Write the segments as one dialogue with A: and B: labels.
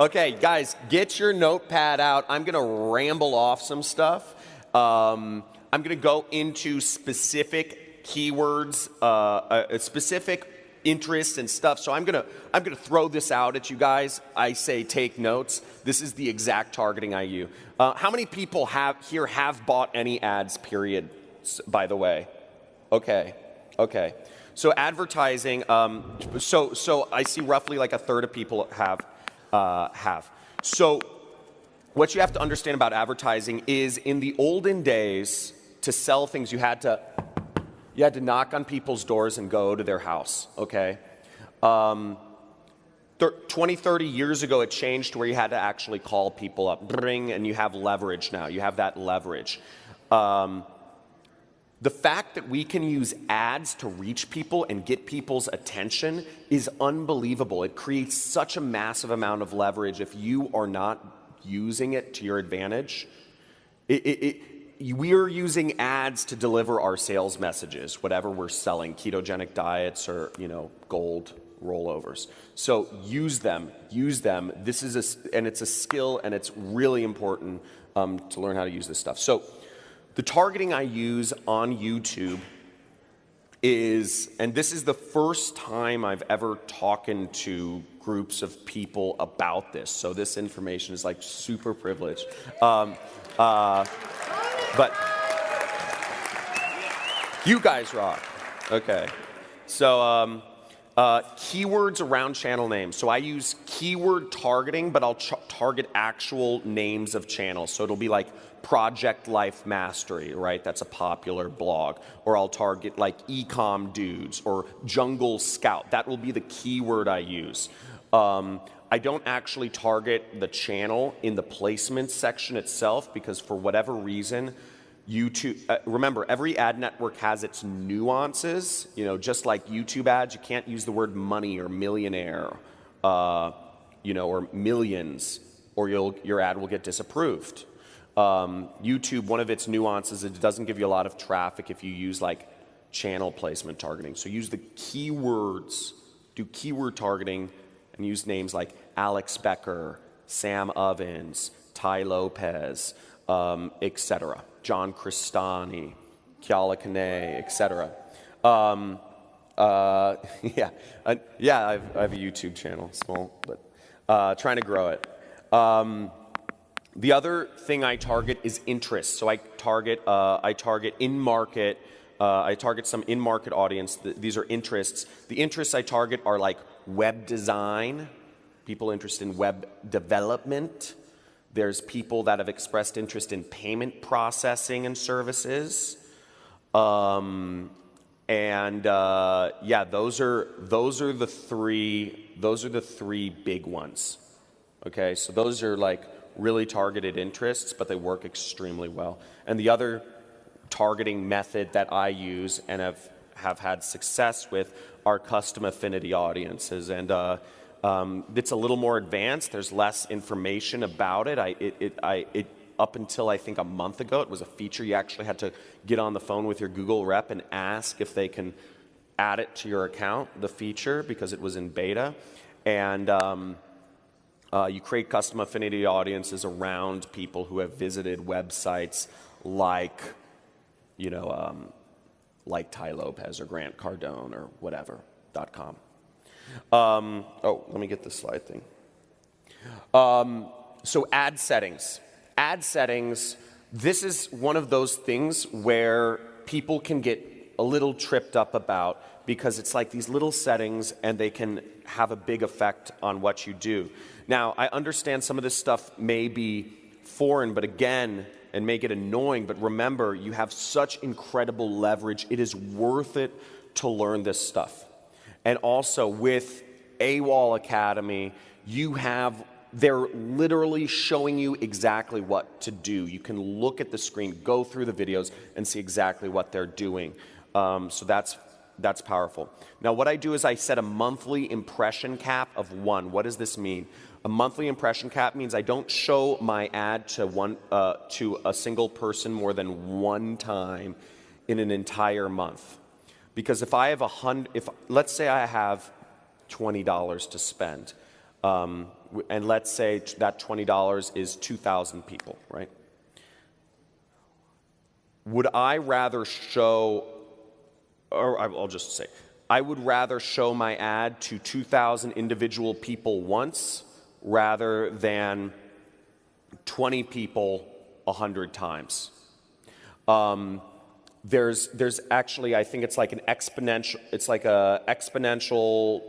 A: Okay, guys, get your notepad out. I'm going to ramble off some stuff. I'm going to go into specific keywords, specific interests and stuff. So I'm going to throw this out at you guys. I say take notes. This is the exact targeting I use. How many people have bought any ads, period, by the way? Okay. So advertising, so I see roughly like a third of people have. So what you have to understand about advertising is in the olden days, to sell things, you had to knock on people's doors and go to their house, okay? 20, 30 years ago, it changed to where you had to actually call people up, and you have leverage now. You have that leverage. The fact that we can use ads to reach people and get people's attention is unbelievable. It creates such a massive amount of leverage if you are not using it to your advantage. We're using ads to deliver our sales messages, whatever we're selling, ketogenic diets or, gold rollovers. So use them. This is and it's a skill, and it's really important to learn how to use this stuff. So the targeting I use on YouTube is, and this is the first time I've ever talked to groups of people about this, so this information is like super privileged. But you guys rock. Okay. So keywords around channel names. So I use keyword targeting, but I'll target actual names of channels. So it'll be like Project Life Mastery, right? That's a popular blog. Or I'll target like Ecom Dudes or Jungle Scout. That will be the keyword I use. I don't actually target the channel in the placement section itself because for whatever reason, YouTube, remember, every ad network has its nuances. Just like YouTube ads, you can't use the word money or millionaire, or millions, or your ad will get disapproved. YouTube, one of its nuances, it doesn't give you a lot of traffic if you use like channel placement targeting. So use the keywords, do keyword targeting, and use names like Alex Becker, Sam Ovens, Ty Lopez, etc. John Crestani, Kiala Kane, etc. I have a YouTube channel, small, but trying to grow it. The other thing I target is interest. So I target in-market. I target some in-market audience. These are interests. The interests I target are like web design, people interested in web development. There's people that have expressed interest in payment processing and services. Those are the three big ones. Okay, so those are like really targeted interests, but they work extremely well. And the other targeting method that I use and have had success with are custom affinity audiences. And it's a little more advanced. There's less information about it. Up until I think a month ago, it was a feature you actually had to get on the phone with your Google rep and ask if they can add it to your account, the feature, because it was in beta. And you create custom affinity audiences around people who have visited websites like, like Ty Lopez or Grant Cardone or whatever.com. Let me get this slide thing. So ad settings. Ad settings, this is one of those things where people can get a little tripped up about because it's like these little settings and they can have a big effect on what you do. Now, I understand some of this stuff may be foreign, but again, and may get annoying, but remember, you have such incredible leverage. It is worth it to learn this stuff. And also with AWOL Academy, they're literally showing you exactly what to do. You can look at the screen, go through the videos, and see exactly what they're doing. So that's powerful. Now, what I do is I set a monthly impression cap of 1. What does this mean? A monthly impression cap means I don't show my ad to a single person more than one time in an entire month. Because if I have let's say I have $20 to spend, And let's say that $20 is 2,000 people, right? Would I rather show, or I'll just say, I would rather show my ad to 2,000 individual people once rather than 20 people 100 times. There's actually, I think it's like an exponential, it's like a exponential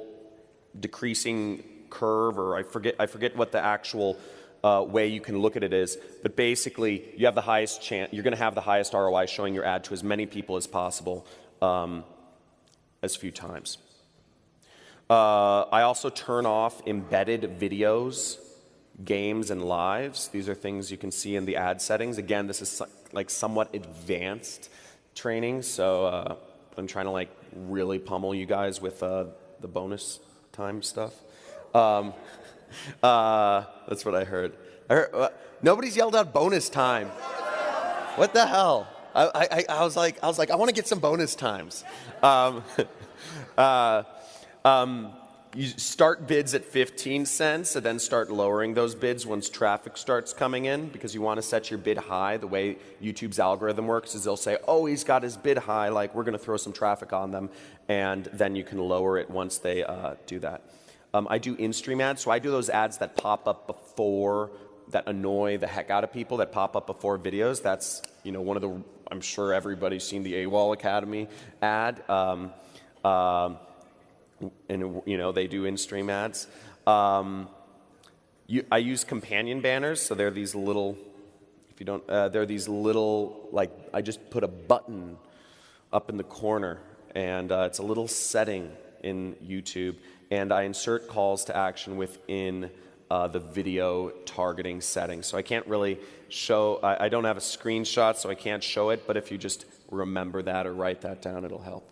A: decreasing curve, or I forget what the actual way you can look at it is, but basically you have the highest chance, you're going to have the highest ROI showing your ad to as many people as possible, as few times. I also turn off embedded videos, games, and lives. These are things you can see in the ad settings. Again, this is like somewhat advanced training, so I'm trying to like really pummel you guys with the bonus time stuff. That's what I heard. Nobody's yelled out bonus time. What the hell? I was like, I want to get some bonus times. You start bids at 15 cents and then start lowering those bids once traffic starts coming in, because you want to set your bid high. The way YouTube's algorithm works is they'll say, oh, he's got his bid high, like we're going to throw some traffic on them, and then you can lower it once they do that. I do in-stream ads, so I do those ads that pop up before, that annoy the heck out of people, that pop up before videos. That's, you know, one of the, I'm sure everybody's seen the AWOL Academy ad. And you know, they do in-stream ads. I use companion banners, so they're these little, if you don't, they're these little, like, I just put a button up in the corner, and it's a little setting in YouTube, and I insert calls to action within the video targeting settings. So I can't really show, I don't have a screenshot, so I can't show it, but if you just remember that or write that down, it'll help.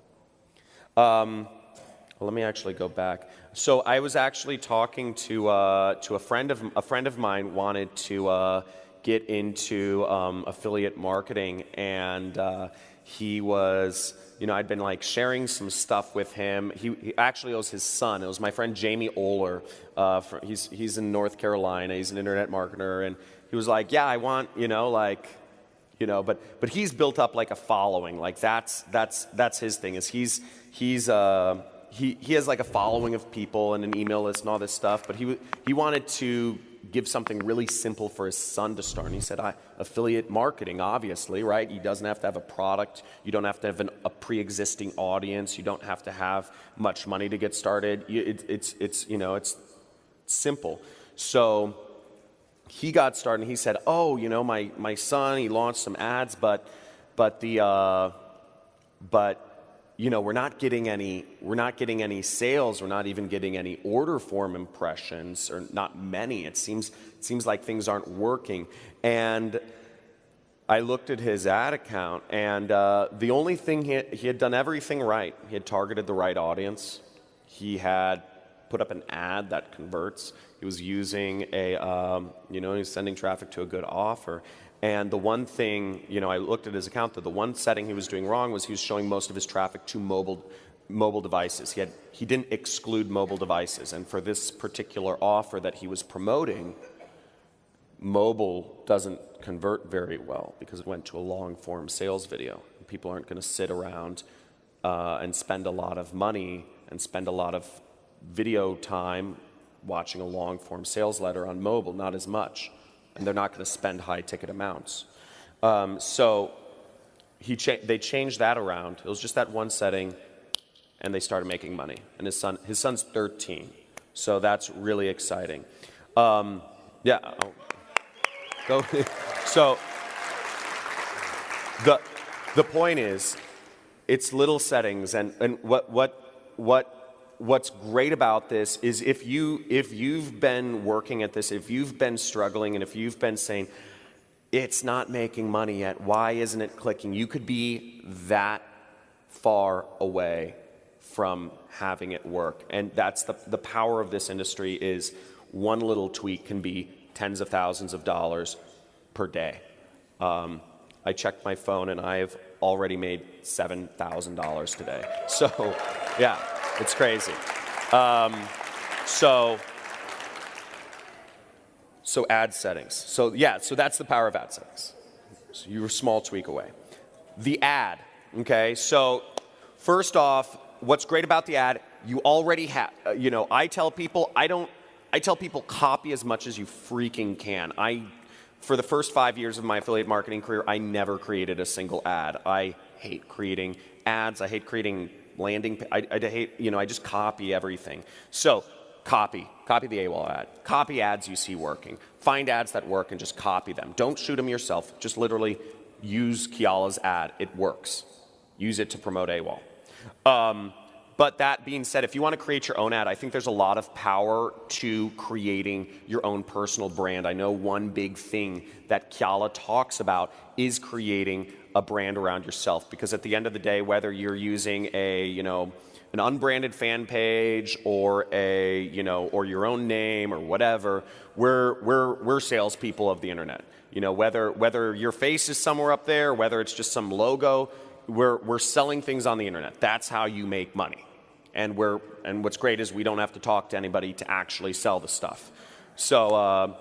A: Let me actually go back. So I was actually talking to a friend of mine wanted to get into affiliate marketing, and he was, you know, I'd been like sharing some stuff with him. He actually, it was his son. It was my friend Jamie Oler. He's in North Carolina. He's an internet marketer, and he was like, yeah, I want, you know, like, you know, but he's built up like a following. Like that's his thing. Is he has like a following of people and an email list and all this stuff, but he wanted to give something really simple for his son to start. And he said, affiliate marketing, obviously, right? He doesn't have to have a product. You don't have to have a pre-existing audience. You don't have to have much money to get started. It's you know, it's simple. So he got started, and he said, oh, you know, my son, he launched some ads, but you know, we're not getting any sales. We're not even getting any order form impressions, or not many. It seems like things aren't working. And I looked at his ad account, and the only thing he had done everything right. He had targeted the right audience. He had put up an ad that converts. He was using he was sending traffic to a good offer. And the one thing, you know, I looked at his account, that the one setting he was doing wrong was he was showing most of his traffic to mobile devices. He didn't exclude mobile devices. And for this particular offer that he was promoting, mobile doesn't convert very well because it went to a long-form sales video. People aren't going to sit around and spend a lot of money and spend a lot of video time watching a long-form sales letter on mobile, not as much. And they're not going to spend high-ticket amounts. So they changed that around. It was just that one setting, and they started making money. And his son's 13, so that's really exciting. Yeah. Go. So the point is, it's little settings, and what's great about this is if you've been working at this, if you've been struggling, and if you've been saying, it's not making money yet, why isn't it clicking? You could be that far away from having it work. And that's the power of this industry, is one little tweak can be tens of thousands of dollars per day. I checked my phone, and I have already made $7,000 today. So, yeah. It's crazy. So So ad settings. So yeah, so that's the power of ad settings. So you're a small tweak away. The ad, okay? So first off, what's great about the ad, you already have, I tell people copy as much as you freaking can. For the first 5 years of my affiliate marketing career, I never created a single ad. I hate creating ads. I hate creating landing. I hate, I just copy everything. So copy the AWOL ad. Copy ads you see working. Find ads that work and just copy them. Don't shoot them yourself. Just literally use Kiala's ad. It works. Use it to promote AWOL. But that being said, if you want to create your own ad, I think there's a lot of power to creating your own personal brand. I know one big thing that Kiala talks about is creating a brand around yourself, because at the end of the day, whether you're using an unbranded fan page or or your own name or whatever, we're salespeople of the internet. Whether your face is somewhere up there, whether it's just some logo, we're selling things on the internet. That's how you make money. And what's great is we don't have to talk to anybody to actually sell the stuff. So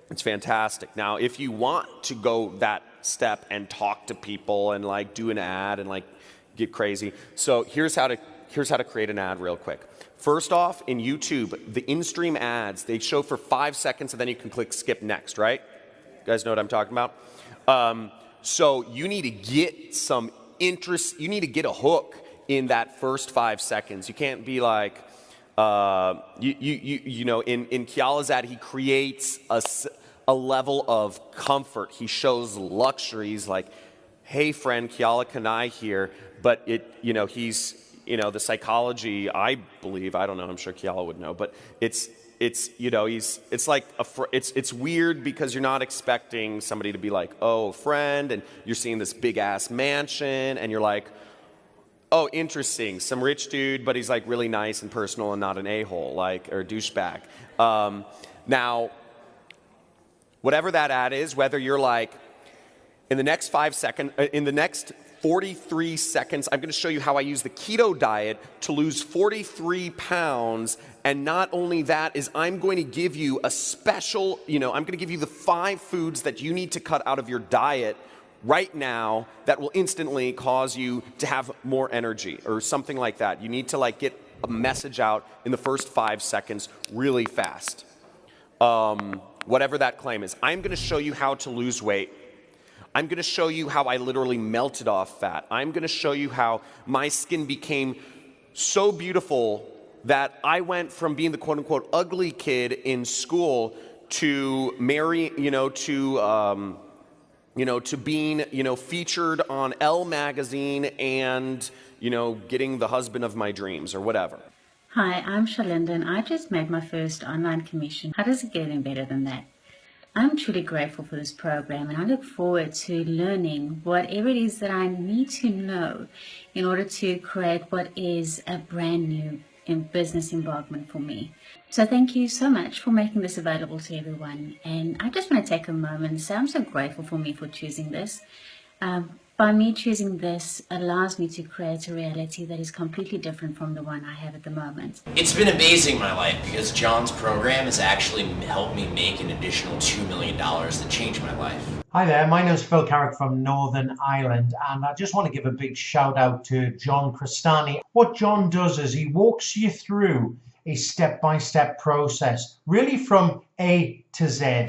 A: it's fantastic. Now, if you want to go that step and talk to people and do an ad and get crazy, so here's how to create an ad real quick. First off, in YouTube, the in-stream ads, they show for 5 seconds and then you can click skip next, right? You guys know what I'm talking about? So you need to get some interest, you need to get a hook in that first 5 seconds. You can't be in Kiala's ad, he creates a level of comfort. He shows luxuries like, hey friend, Kiala Kanai here, but he's, the psychology, I believe, I don't know, I'm sure Kiala would know, but it's weird because you're not expecting somebody to be like, oh, friend, and you're seeing this big ass mansion and you're like, oh, interesting, some rich dude, but he's really nice and personal and not an a-hole, or a douchebag. Now, whatever that ad is, whether you're in the next 43 seconds, I'm going to show you how I use the keto diet to lose 43 pounds. And not only that is I'm going to give you a special, I'm going to give you the 5 foods that you need to cut out of your diet right now that will instantly cause you to have more energy or something like that. You need to get a message out in the first 5 seconds really fast. Whatever that claim is. I'm going to show you how to lose weight. I'm going to show you how I literally melted off fat. I'm going to show you how my skin became so beautiful that I went from being the quote-unquote ugly kid in school to to being, featured on Elle magazine and, getting the husband of my dreams or whatever.
B: Hi, I'm Shalinda and I just made my first online commission. How does it get any better than that? I'm truly grateful for this program and I look forward to learning whatever it is that I need to know in order to create what is a brand new business embarkment for me. So thank you so much for making this available to everyone. And I just want to take a moment and say I'm so grateful for me for choosing this. By me choosing this allows me to create a reality that is completely different from the one I have at the moment.
C: It's been amazing in my life because John's program has actually helped me make an additional $2 million that changed my life.
D: Hi there, my name is Phil Carrick from Northern Ireland and I just want to give a big shout out to John Crestani. What John does is he walks you through a step-by-step process, really from A to Z.